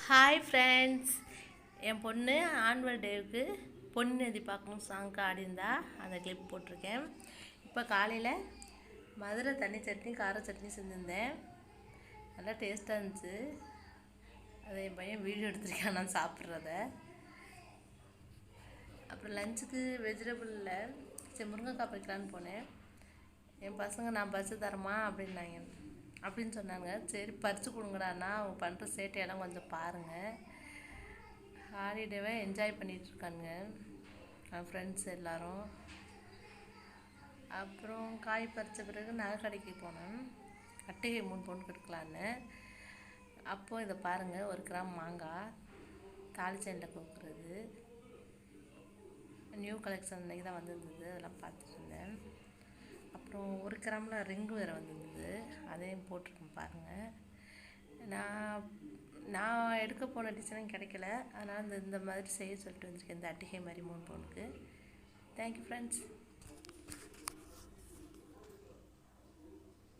Hi friends. என் பொண்ணு annual டேவுக்கு பொண்ணு எதி பார்க்கணும் சாங்க்கு ஆடிருந்தா அந்த கிளிப் போட்டிருக்கேன். இப்போ காலையில் மதுரை தண்ணி சட்னி கார சட்னி செஞ்சுருந்தேன். நல்லா டேஸ்ட்டாக இருந்துச்சு. அதை என் பையன் வீடியோ எடுத்துருக்கேன் நான் சாப்பிட்றத. அப்புறம் லஞ்சுக்கு வெஜிடபிளில் சரி முருங்கைக்காய் பறிக்கலான்னு போனேன். என் பசங்க நான் பறித்து தரமா அப்படின்னு சொன்னாங்க. சரி பறித்து கொடுங்கடாண்ணா, அவங்க பண்ணுற சேட்டையெல்லாம் கொஞ்சம் பாருங்கள். ஹாலிடேவை என்ஜாய் பண்ணிகிட்ருக்கானுங்க என் ஃப்ரெண்ட்ஸ் எல்லோரும். அப்புறம் காய் பறித்த பிறகு நகை கடைக்கு போனேன். அட்டிகை 3 பவுன் எடுக்கலான்னு. அப்போது இதை பாருங்கள், 1 கிராம் மாங்காய் தாளிச்செண்டில் கோக்குறது நியூ கலெக்ஷன் அன்றைக்கி தான் வந்திருந்தது. அதெல்லாம் பார்த்துட்டு இருந்தேன். அப்புறம் 1 கிராமில் ரிங்கு வேறு வந்திருந்தது, அதையும் போட்டிருக்கேன் பாருங்கள். நான் எடுக்க போன டிசைனும் கிடைக்கல, அதனால் இந்த மாதிரி செய்ய சொல்லிட்டு வந்திருக்கேன். இந்த அட்டிகை மாதிரி 3 பவுனுக்கு. Thank you friends.